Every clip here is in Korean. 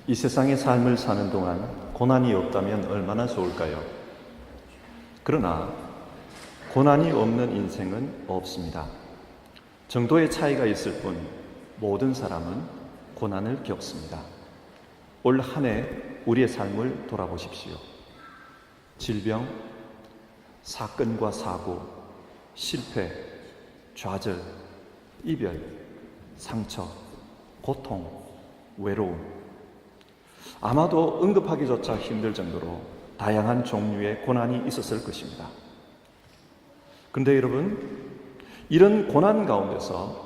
이 세상의 삶을 사는 동안 고난이 없다면 얼마나 좋을까요? 그러나 고난이 없는 인생은 없습니다. 정도의 차이가 있을 뿐 모든 사람은 고난을 겪습니다. 올 한 해 우리의 삶을 돌아보십시오. 질병, 사건과 사고, 실패, 좌절, 이별, 상처, 고통, 외로움, 아마도 언급하기조차 힘들 정도로 다양한 종류의 고난이 있었을 것입니다. 그런데 여러분, 이런 고난 가운데서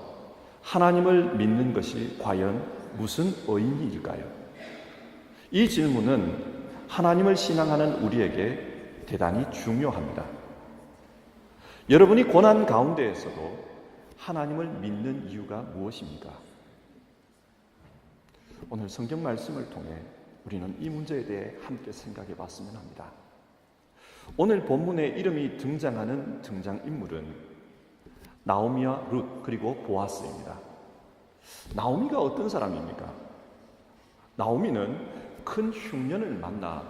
하나님을 믿는 것이 과연 무슨 의미일까요? 이 질문은 하나님을 신앙하는 우리에게 대단히 중요합니다. 여러분이 고난 가운데에서도 하나님을 믿는 이유가 무엇입니까? 오늘 성경 말씀을 통해 우리는 이 문제에 대해 함께 생각해 봤으면 합니다. 오늘 본문에 이름이 등장하는 등장인물은 나오미와 룻 그리고 보아스입니다. 나오미가 어떤 사람입니까? 나오미는 큰 흉년을 만나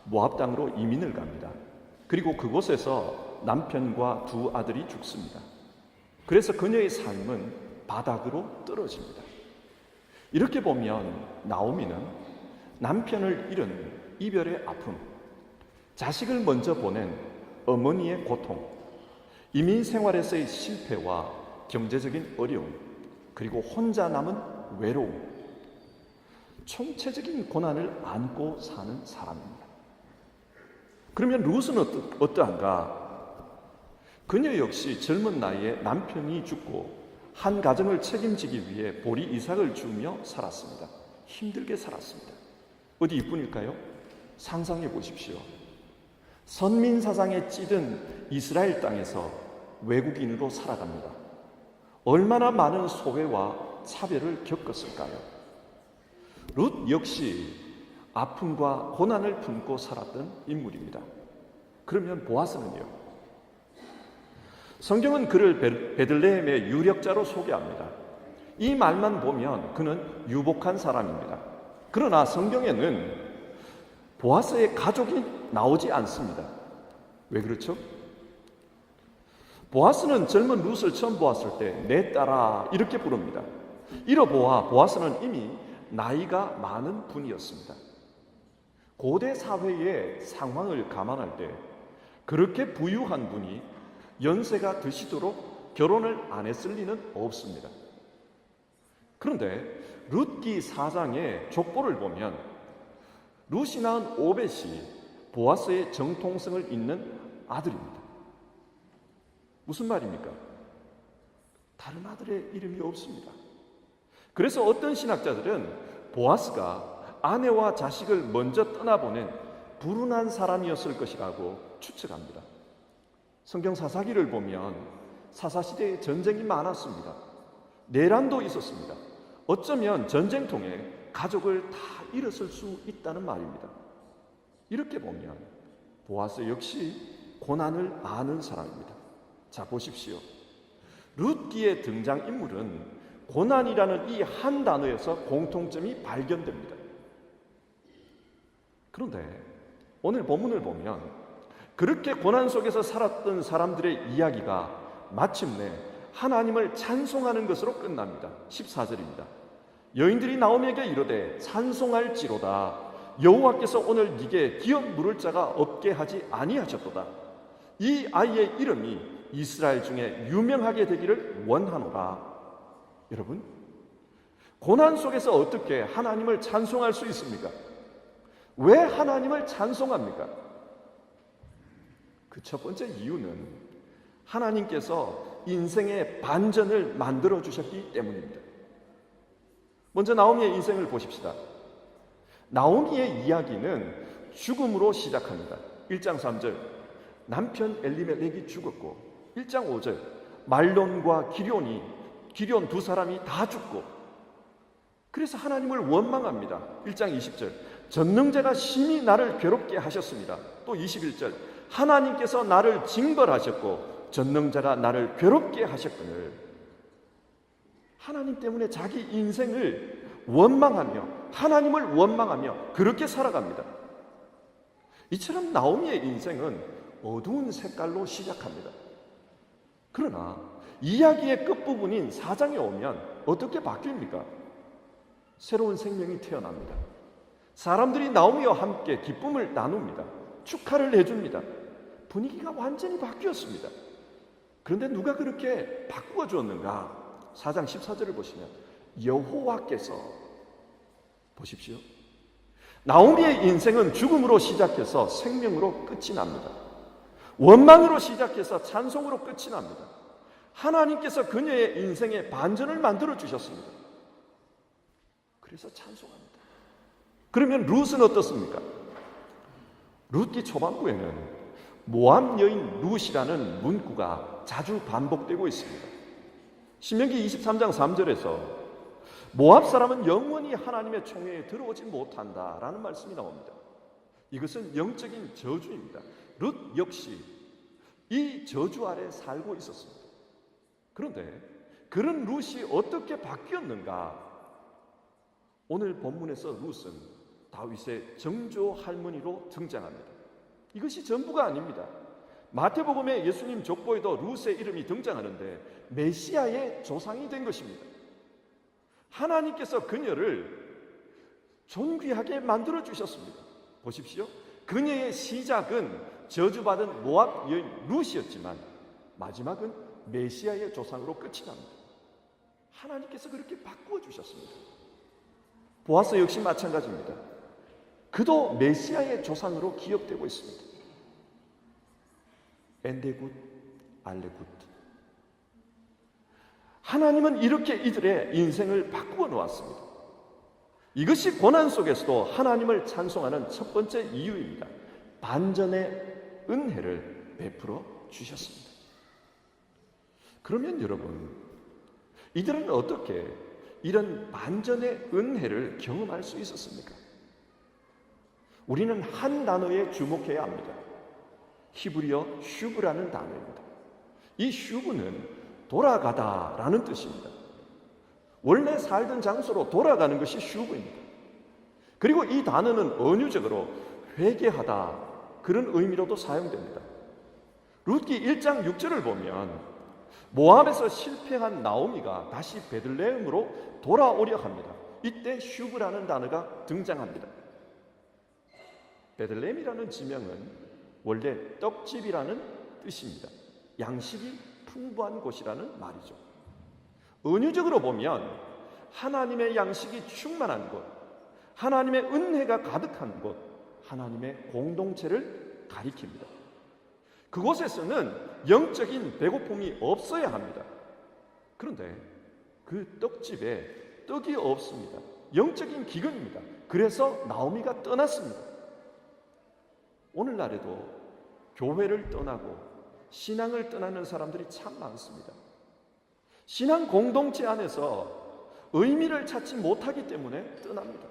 모압 땅으로 이민을 갑니다. 그리고 그곳에서 남편과 두 아들이 죽습니다. 그래서 그녀의 삶은 바닥으로 떨어집니다. 이렇게 보면 나오미는 남편을 잃은 이별의 아픔, 자식을 먼저 보낸 어머니의 고통, 이민 생활에서의 실패와 경제적인 어려움, 그리고 혼자 남은 외로움, 총체적인 고난을 안고 사는 사람입니다. 그러면 룻은 어떠한가? 그녀 역시 젊은 나이에 남편이 죽고 한 가정을 책임지기 위해 보리 이삭을 주며 살았습니다. 힘들게 살았습니다. 어디 이뿐일까요? 상상해 보십시오. 선민사상에 찌든 이스라엘 땅에서 외국인으로 살아갑니다. 얼마나 많은 소외와 차별을 겪었을까요? 룻 역시 아픔과 고난을 품고 살았던 인물입니다. 그러면 보아스는요? 성경은 그를 베들레헴의 유력자로 소개합니다. 이 말만 보면 그는 유복한 사람입니다. 그러나 성경에는 보아스의 가족이 나오지 않습니다. 왜 그렇죠? 보아스는 젊은 룻을 처음 보았을 때 내 딸아 이렇게 부릅니다. 이러보아 보아스는 이미 나이가 많은 분이었습니다. 고대 사회의 상황을 감안할 때 그렇게 부유한 분이 연세가 드시도록 결혼을 안 했을 리는 없습니다. 그런데 룻기 4장의 족보를 보면 룻이 낳은 오벳이 보아스의 정통성을 잇는 아들입니다. 무슨 말입니까? 다른 아들의 이름이 없습니다. 그래서 어떤 신학자들은 보아스가 아내와 자식을 먼저 떠나보낸 불운한 사람이었을 것이라고 추측합니다. 성경 사사기를 보면 사사시대에 전쟁이 많았습니다. 내란도 있었습니다. 어쩌면 전쟁통에 가족을 다 잃었을 수 있다는 말입니다. 이렇게 보면 보아스 역시 고난을 아는 사람입니다. 자, 보십시오. 룻기의 등장인물은 고난이라는 이 한 단어에서 공통점이 발견됩니다. 그런데 오늘 본문을 보면 그렇게 고난 속에서 살았던 사람들의 이야기가 마침내 하나님을 찬송하는 것으로 끝납니다. 14절입니다. 여인들이 나오미에게 이르되 찬송할지로다. 여호와께서 오늘 네게 기업 물을 자가 없게 하지 아니하셨도다. 이 아이의 이름이 이스라엘 중에 유명하게 되기를 원하노라. 여러분, 고난 속에서 어떻게 하나님을 찬송할 수 있습니까? 왜 하나님을 찬송합니까? 그 첫 번째 이유는 하나님께서 인생의 반전을 만들어 주셨기 때문입니다. 먼저 나오미의 인생을 보십시다. 나오미의 이야기는 죽음으로 시작합니다. 1장 3절 남편 엘리멜렉이 죽었고, 1장 5절 말론과 기럨 두 사람이 다 죽고, 그래서 하나님을 원망합니다. 1장 20절 전능자가 심히 나를 괴롭게 하셨습니다. 또 21절 하나님께서 나를 징벌하셨고 전능자가 나를 괴롭게 하셨거늘. 하나님 때문에 자기 인생을 원망하며 하나님을 원망하며 그렇게 살아갑니다. 이처럼 나오미의 인생은 어두운 색깔로 시작합니다. 그러나 이야기의 끝부분인 4장에 오면 어떻게 바뀝니까? 새로운 생명이 태어납니다. 사람들이 나오미와 함께 기쁨을 나눕니다. 축하를 해줍니다. 분위기가 완전히 바뀌었습니다. 그런데 누가 그렇게 바꾸어 주었는가? 4장 14절을 보시면 여호와께서, 보십시오. 나오미의 인생은 죽음으로 시작해서 생명으로 끝이 납니다. 원망으로 시작해서 찬송으로 끝이 납니다. 하나님께서 그녀의 인생에 반전을 만들어 주셨습니다. 그래서 찬송합니다. 그러면 룻은 어떻습니까? 룻기 초반부에는 모압 여인 룻이라는 문구가 자주 반복되고 있습니다. 신명기 23장 3절에서 모압 사람은 영원히 하나님의 총회에 들어오지 못한다라는 말씀이 나옵니다. 이것은 영적인 저주입니다. 룻 역시 이 저주 아래 살고 있었습니다. 그런데 그런 룻이 어떻게 바뀌었는가? 오늘 본문에서 룻은 다윗의 정조 할머니로 등장합니다. 이것이 전부가 아닙니다. 마태복음에 예수님 족보에도 룻의 이름이 등장하는데 메시아의 조상이 된 것입니다. 하나님께서 그녀를 존귀하게 만들어 주셨습니다. 보십시오. 그녀의 시작은 저주받은 모압 여인 룻이었지만 마지막은 메시아의 조상으로 끝이 납니다. 하나님께서 그렇게 바꾸어 주셨습니다. 보아스 역시 마찬가지입니다. 그도 메시아의 조상으로 기억되고 있습니다. 엔데굿, 알레굿. 하나님은 이렇게 이들의 인생을 바꾸어 놓았습니다. 이것이 고난 속에서도 하나님을 찬송하는 첫 번째 이유입니다. 반전의 은혜를 베풀어 주셨습니다. 그러면 여러분, 이들은 어떻게 이런 반전의 은혜를 경험할 수 있었습니까? 우리는 한 단어에 주목해야 합니다. 히브리어 슈브라는 단어입니다. 이 슈브는 돌아가다라는 뜻입니다. 원래 살던 장소로 돌아가는 것이 슈브입니다. 그리고 이 단어는 언유적으로 회개하다, 그런 의미로도 사용됩니다. 룻기 1장 6절을 보면 모압에서 실패한 나오미가 다시 베들레헴으로 돌아오려 합니다. 이때 슈브라는 단어가 등장합니다. 베들레헴이라는 지명은 원래 떡집이라는 뜻입니다. 양식이 풍부한 곳이라는 말이죠. 은유적으로 보면 하나님의 양식이 충만한 곳, 하나님의 은혜가 가득한 곳, 하나님의 공동체를 가리킵니다. 그곳에서는 영적인 배고픔이 없어야 합니다. 그런데 그 떡집에 떡이 없습니다. 영적인 기근입니다. 그래서 나오미가 떠났습니다. 오늘날에도 교회를 떠나고 신앙을 떠나는 사람들이 참 많습니다. 신앙 공동체 안에서 의미를 찾지 못하기 때문에 떠납니다.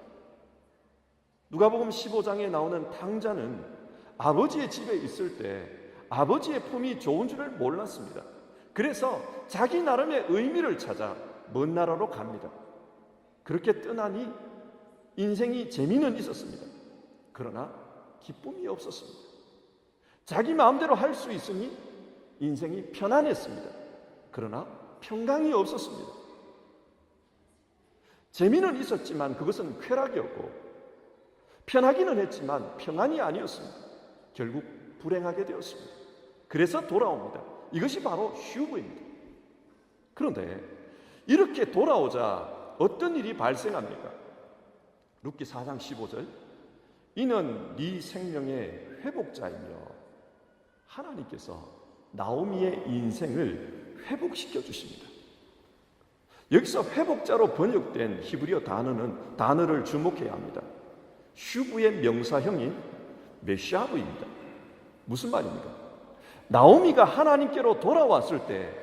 누가복음 15장에 나오는 탕자는 아버지의 집에 있을 때 아버지의 품이 좋은 줄을 몰랐습니다. 그래서 자기 나름의 의미를 찾아 먼 나라로 갑니다. 그렇게 떠나니 인생이 재미는 있었습니다. 그러나 기쁨이 없었습니다. 자기 마음대로 할 수 있으니 인생이 편안했습니다. 그러나 평강이 없었습니다. 재미는 있었지만 그것은 쾌락이었고, 편하기는 했지만 평안이 아니었습니다. 결국 불행하게 되었습니다. 그래서 돌아옵니다. 이것이 바로 슈브입니다. 그런데 이렇게 돌아오자 어떤 일이 발생합니까? 룻기 4장 15절, 이는 네 생명의 회복자이며 하나님께서 나오미의 인생을 회복시켜 주십니다. 여기서 회복자로 번역된 히브리어 단어를 주목해야 합니다. 슈브의 명사형인 메샤브입니다. 무슨 말입니까? 나오미가 하나님께로 돌아왔을 때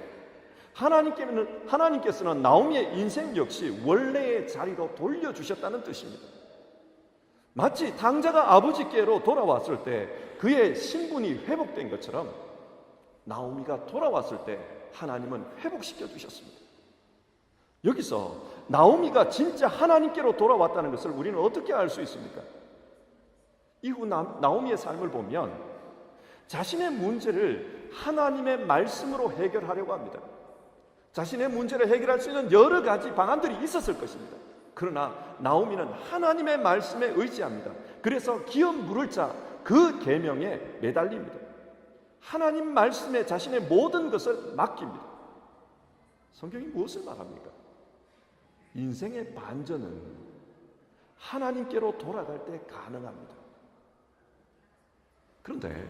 하나님께서는 나오미의 인생 역시 원래의 자리로 돌려주셨다는 뜻입니다. 마치 탕자가 아버지께로 돌아왔을 때 그의 신분이 회복된 것처럼 나오미가 돌아왔을 때 하나님은 회복시켜 주셨습니다. 여기서 나오미가 진짜 하나님께로 돌아왔다는 것을 우리는 어떻게 알 수 있습니까? 이후 나오미의 삶을 보면 자신의 문제를 하나님의 말씀으로 해결하려고 합니다. 자신의 문제를 해결할 수 있는 여러 가지 방안들이 있었을 것입니다. 그러나 나오미는 하나님의 말씀에 의지합니다. 그래서 기업 물을 자 그 계명에 매달립니다. 하나님 말씀에 자신의 모든 것을 맡깁니다. 성경이 무엇을 말합니까? 인생의 반전은 하나님께로 돌아갈 때 가능합니다. 그런데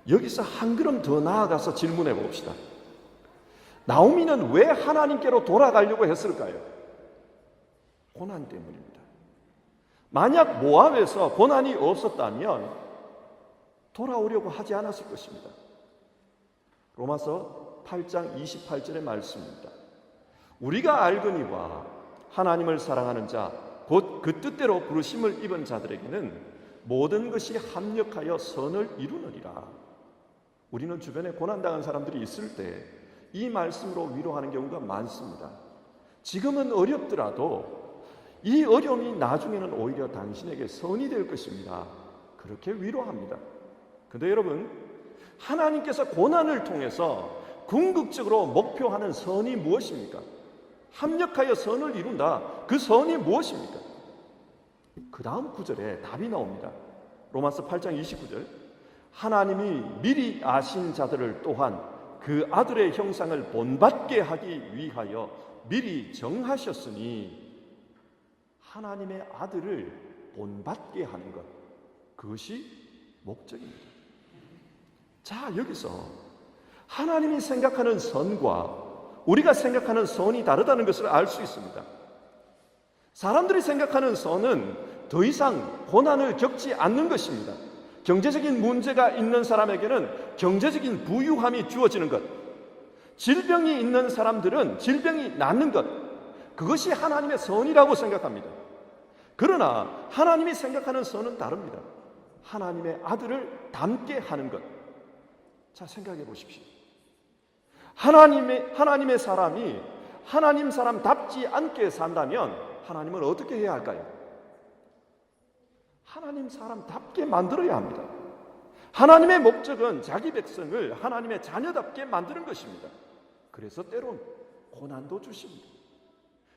여기서 한 걸음 더 나아가서 질문해 봅시다. 나오미는 왜 하나님께로 돌아가려고 했을까요? 고난 때문입니다. 만약 모압에서 고난이 없었다면 돌아오려고 하지 않았을 것입니다. 로마서 8장 28절의 말씀입니다. 우리가 알거니와 하나님을 사랑하는 자 곧 그 뜻대로 부르심을 입은 자들에게는 모든 것이 합력하여 선을 이루느니라. 우리는 주변에 고난당한 사람들이 있을 때 이 말씀으로 위로하는 경우가 많습니다. 지금은 어렵더라도 이 어려움이 나중에는 오히려 당신에게 선이 될 것입니다. 그렇게 위로합니다. 그런데 여러분, 하나님께서 고난을 통해서 궁극적으로 목표하는 선이 무엇입니까? 합력하여 선을 이룬다. 그 선이 무엇입니까? 그 다음 구절에 답이 나옵니다. 로마서 8장 29절. 하나님이 미리 아신 자들을 또한 그 아들의 형상을 본받게 하기 위하여 미리 정하셨으니, 하나님의 아들을 본받게 하는 것, 그것이 목적입니다. 자, 여기서 하나님이 생각하는 선과 우리가 생각하는 선이 다르다는 것을 알 수 있습니다. 사람들이 생각하는 선은 더 이상 고난을 겪지 않는 것입니다. 경제적인 문제가 있는 사람에게는 경제적인 부유함이 주어지는 것, 질병이 있는 사람들은 질병이 낫는 것, 그것이 하나님의 선이라고 생각합니다. 그러나 하나님이 생각하는 선은 다릅니다. 하나님의 아들을 닮게 하는 것. 자, 생각해 보십시오. 하나님의 사람이 하나님 사람답지 않게 산다면 하나님은 어떻게 해야 할까요? 하나님 사람답게 만들어야 합니다. 하나님의 목적은 자기 백성을 하나님의 자녀답게 만드는 것입니다. 그래서 때론 고난도 주십니다.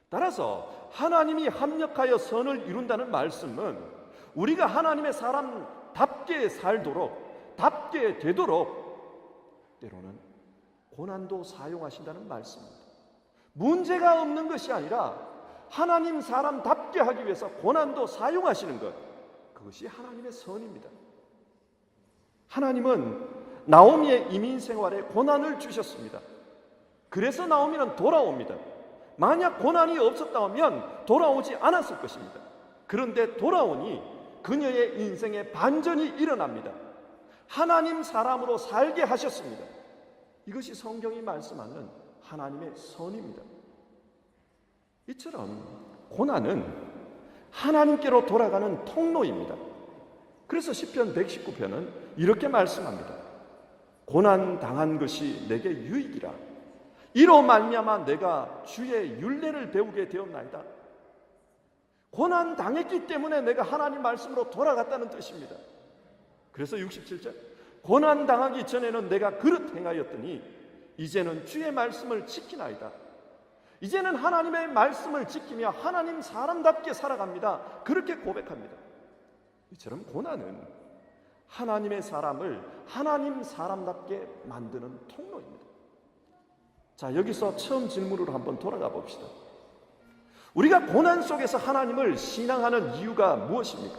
따라서 하나님이 합력하여 선을 이룬다는 말씀은 우리가 하나님의 사람답게 살도록, 답게 되도록 때로는 고난도 사용하신다는 말씀입니다. 문제가 없는 것이 아니라 하나님 사람답게 하기 위해서 고난도 사용하시는 것, 그것이 하나님의 선입니다. 하나님은 나오미의 이민 생활에 고난을 주셨습니다. 그래서 나오미는 돌아옵니다. 만약 고난이 없었다면 돌아오지 않았을 것입니다. 그런데 돌아오니 그녀의 인생에 반전이 일어납니다. 하나님 사람으로 살게 하셨습니다. 이것이 성경이 말씀하는 하나님의 선입니다. 이처럼 고난은 하나님께로 돌아가는 통로입니다. 그래서 시편 119편은 이렇게 말씀합니다. 고난 당한 것이 내게 유익이라. 이로 말미암아 내가 주의 율례를 배우게 되었나이다. 고난 당했기 때문에 내가 하나님 말씀으로 돌아갔다는 뜻입니다. 그래서 67절. 고난 당하기 전에는 내가 그릇 행하였더니 이제는 주의 말씀을 지키나이다. 이제는 하나님의 말씀을 지키며 하나님 사람답게 살아갑니다. 그렇게 고백합니다. 이처럼 고난은 하나님의 사람을 하나님 사람답게 만드는 통로입니다. 자, 여기서 처음 질문으로 한번 돌아가 봅시다. 우리가 고난 속에서 하나님을 신앙하는 이유가 무엇입니까?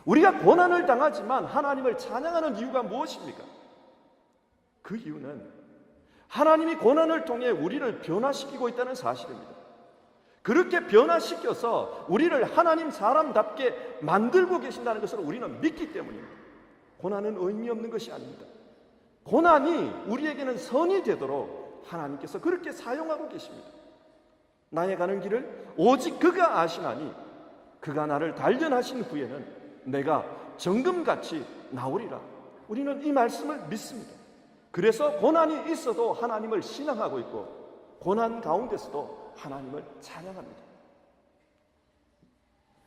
우리가 고난을 당하지만 하나님을 찬양하는 이유가 무엇입니까? 그 이유는 하나님이 고난을 통해 우리를 변화시키고 있다는 사실입니다. 그렇게 변화시켜서 우리를 하나님 사람답게 만들고 계신다는 것을 우리는 믿기 때문입니다. 고난은 의미 없는 것이 아닙니다. 고난이 우리에게는 선이 되도록 하나님께서 그렇게 사용하고 계십니다. 나의 가는 길을 오직 그가 아시나니 그가 나를 단련하신 후에는 내가 정금같이 나오리라. 우리는 이 말씀을 믿습니다. 그래서 고난이 있어도 하나님을 신앙하고 있고 고난 가운데서도 하나님을 찬양합니다.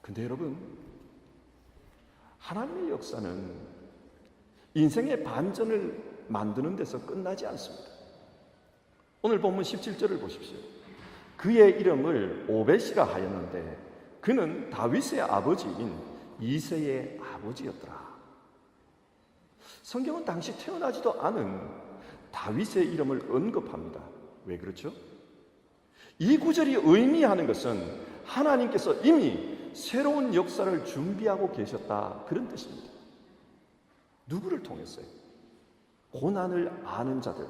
근데 여러분, 하나님의 역사는 인생의 반전을 만드는 데서 끝나지 않습니다. 오늘 본문 17절을 보십시오. 그의 이름을 오벳이라 하였는데 그는 다윗의 아버지인 이새의 아버지였더라. 성경은 당시 태어나지도 않은 다윗의 이름을 언급합니다. 왜 그렇죠? 이 구절이 의미하는 것은 하나님께서 이미 새로운 역사를 준비하고 계셨다, 그런 뜻입니다. 누구를 통했어요? 고난을 아는 자들,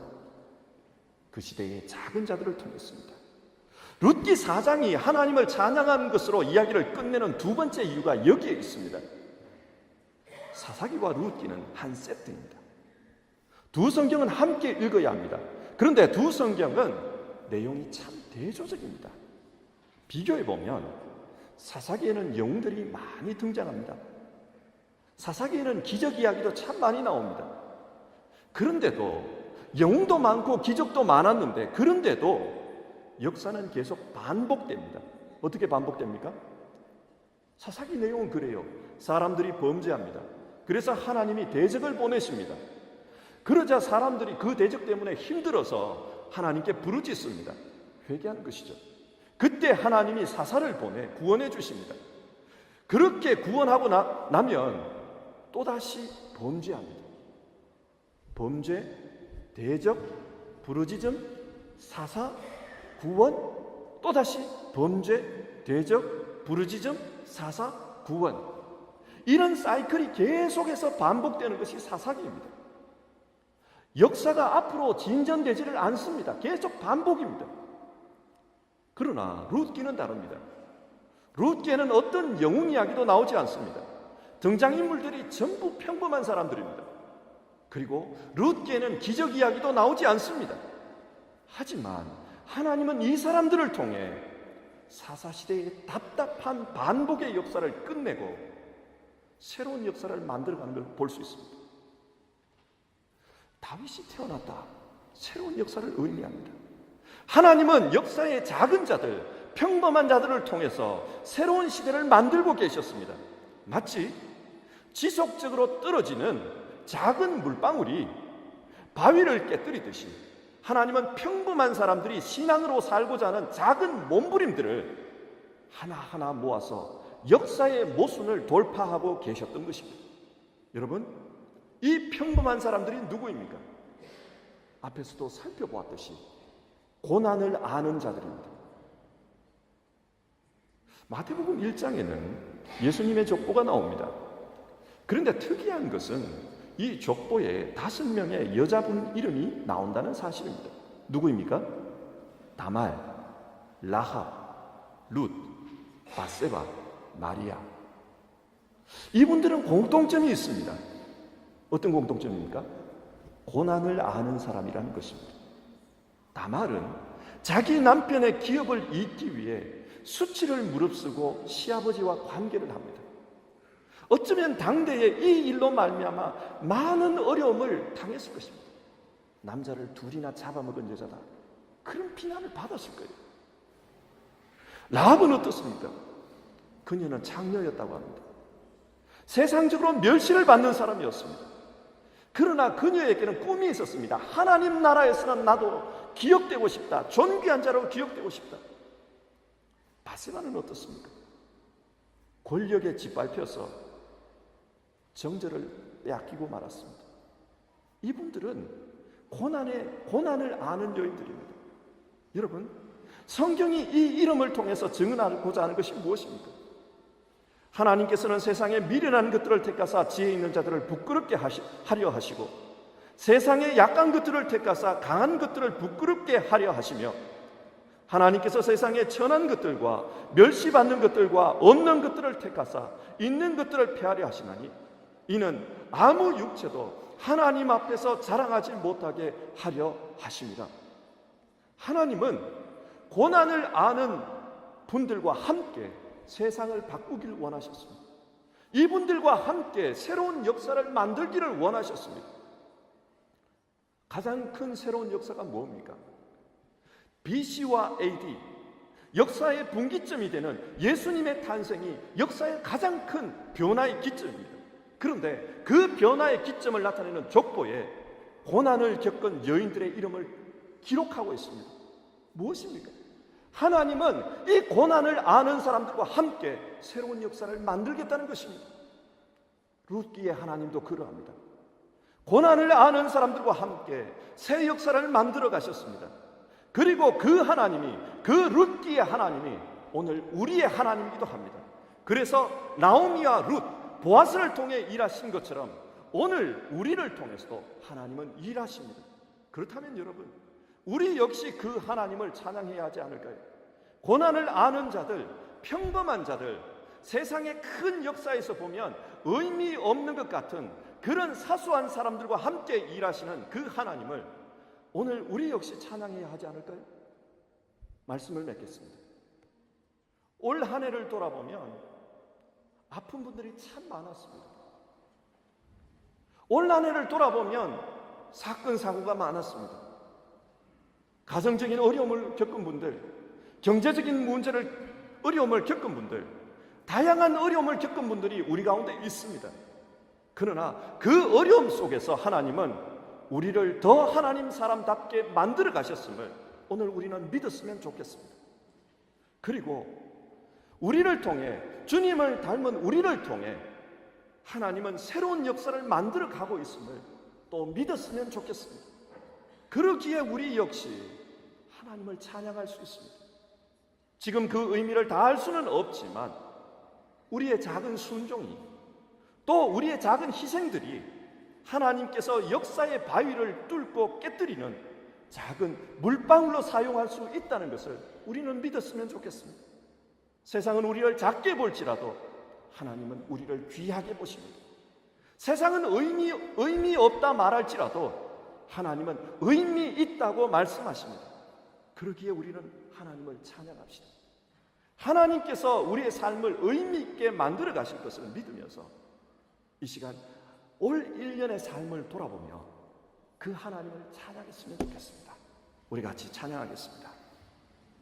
그 시대의 작은 자들을 통했습니다. 룻기 4장이 하나님을 찬양하는 것으로 이야기를 끝내는 두 번째 이유가 여기에 있습니다. 사사기와 룻기는 한 세트입니다. 두 성경은 함께 읽어야 합니다. 그런데 두 성경은 내용이 참 대조적입니다. 비교해 보면 사사기에는 영웅들이 많이 등장합니다. 사사기에는 기적 이야기도 참 많이 나옵니다. 그런데도 영웅도 많고 기적도 많았는데, 그런데도 역사는 계속 반복됩니다. 어떻게 반복됩니까? 사사기 내용은 그래요. 사람들이 범죄합니다. 그래서 하나님이 대적을 보내십니다. 그러자 사람들이 그 대적 때문에 힘들어서 하나님께 부르짖습니다. 회개하는 것이죠. 그때 하나님이 사사를 보내 구원해 주십니다. 그렇게 구원하고 나면 또다시 범죄합니다. 범죄, 대적, 부르짖음, 사사, 구원, 또다시 범죄, 대적, 부르짖음, 사사, 구원. 이런 사이클이 계속해서 반복되는 것이 사사기입니다. 역사가 앞으로 진전되지를 않습니다. 계속 반복입니다. 그러나 룻기는 다릅니다. 룻기에는 어떤 영웅 이야기도 나오지 않습니다. 등장인물들이 전부 평범한 사람들입니다. 그리고 룻기에는 기적 이야기도 나오지 않습니다. 하지만 하나님은 이 사람들을 통해 사사시대의 답답한 반복의 역사를 끝내고 새로운 역사를 만들어가는 걸 볼 수 있습니다. 다윗이 태어났다, 새로운 역사를 의미합니다. 하나님은 역사의 작은 자들, 평범한 자들을 통해서 새로운 시대를 만들고 계셨습니다. 마치 지속적으로 떨어지는 작은 물방울이 바위를 깨뜨리듯이 하나님은 평범한 사람들이 신앙으로 살고자 하는 작은 몸부림들을 하나하나 모아서 역사의 모순을 돌파하고 계셨던 것입니다. 여러분, 이 평범한 사람들이 누구입니까? 앞에서도 살펴보았듯이 고난을 아는 자들입니다. 마태복음 1장에는 예수님의 족보가 나옵니다. 그런데 특이한 것은 이 족보에 5명의 여자분 이름이 나온다는 사실입니다. 누구입니까? 다말, 라합, 룻, 바세바, 마리아. 이분들은 공통점이 있습니다. 어떤 공통점입니까? 고난을 아는 사람이라는 것입니다. 다말은 자기 남편의 기업을 잇기 위해 수치를 무릅쓰고 시아버지와 관계를 합니다. 어쩌면 당대에 이 일로 말미암아 많은 어려움을 당했을 것입니다. 남자를 둘이나 잡아먹은 여자다, 그런 비난을 받았을 거예요. 라합은 어떻습니까? 그녀는 창녀였다고 합니다. 세상적으로 멸시를 받는 사람이었습니다. 그러나 그녀에게는 꿈이 있었습니다. 하나님 나라에서는 나도 기억되고 싶다, 존귀한 자로 기억되고 싶다. 바세바는 어떻습니까? 권력에 짓밟혀서 정절을 빼앗기고 말았습니다. 이분들은 고난을 아는 여인들입니다. 여러분, 성경이 이 이름을 통해서 증언하고자 하는 것이 무엇입니까? 하나님께서는 세상에 미련한 것들을 택하사 지혜 있는 자들을 부끄럽게 하려 하시고, 세상의 약한 것들을 택하사 강한 것들을 부끄럽게 하려 하시며, 하나님께서 세상의 천한 것들과 멸시받는 것들과 없는 것들을 택하사 있는 것들을 폐하려 하시나니, 이는 아무 육체도 하나님 앞에서 자랑하지 못하게 하려 하십니다. 하나님은 고난을 아는 분들과 함께 세상을 바꾸기를 원하셨습니다. 이분들과 함께 새로운 역사를 만들기를 원하셨습니다. 가장 큰 새로운 역사가 뭡니까? BC와 AD, 역사의 분기점이 되는 예수님의 탄생이 역사의 가장 큰 변화의 기점입니다. 그런데 그 변화의 기점을 나타내는 족보에 고난을 겪은 여인들의 이름을 기록하고 있습니다. 무엇입니까? 하나님은 이 고난을 아는 사람들과 함께 새로운 역사를 만들겠다는 것입니다. 룻기의 하나님도 그러합니다. 고난을 아는 사람들과 함께 새 역사를 만들어 가셨습니다. 그리고 그 하나님이, 그 룻기의 하나님이 오늘 우리의 하나님이기도 합니다. 그래서 나오미와 룻, 보아스를 통해 일하신 것처럼 오늘 우리를 통해서도 하나님은 일하십니다. 그렇다면 여러분, 우리 역시 그 하나님을 찬양해야 하지 않을까요? 고난을 아는 자들, 평범한 자들, 세상의 큰 역사에서 보면 의미 없는 것 같은 그런 사소한 사람들과 함께 일하시는 그 하나님을 오늘 우리 역시 찬양해야 하지 않을까요? 말씀을 맺겠습니다. 올 한 해를 돌아보면 아픈 분들이 참 많았습니다. 올 한 해를 돌아보면 사건 사고가 많았습니다. 가정적인 어려움을 겪은 분들, 경제적인 어려움을 겪은 분들, 다양한 어려움을 겪은 분들이 우리 가운데 있습니다. 그러나 그 어려움 속에서 하나님은 우리를 더 하나님 사람답게 만들어 가셨음을 오늘 우리는 믿었으면 좋겠습니다. 그리고 우리를 통해, 주님을 닮은 우리를 통해 하나님은 새로운 역사를 만들어 가고 있음을 또 믿었으면 좋겠습니다. 그러기에 우리 역시 하나님을 찬양할 수 있습니다. 지금 그 의미를 다 할 수는 없지만 우리의 작은 순종이, 또 우리의 작은 희생들이 하나님께서 역사의 바위를 뚫고 깨뜨리는 작은 물방울로 사용할 수 있다는 것을 우리는 믿었으면 좋겠습니다. 세상은 우리를 작게 볼지라도 하나님은 우리를 귀하게 보십니다. 세상은 의미 없다 말할지라도 하나님은 의미 있다고 말씀하십니다. 그러기에 우리는 하나님을 찬양합시다. 하나님께서 우리의 삶을 의미 있게 만들어 가실 것을 믿으면서 이 시간 올 1년의 삶을 돌아보며 그 하나님을 찬양했으면 좋겠습니다. 우리 같이 찬양하겠습니다.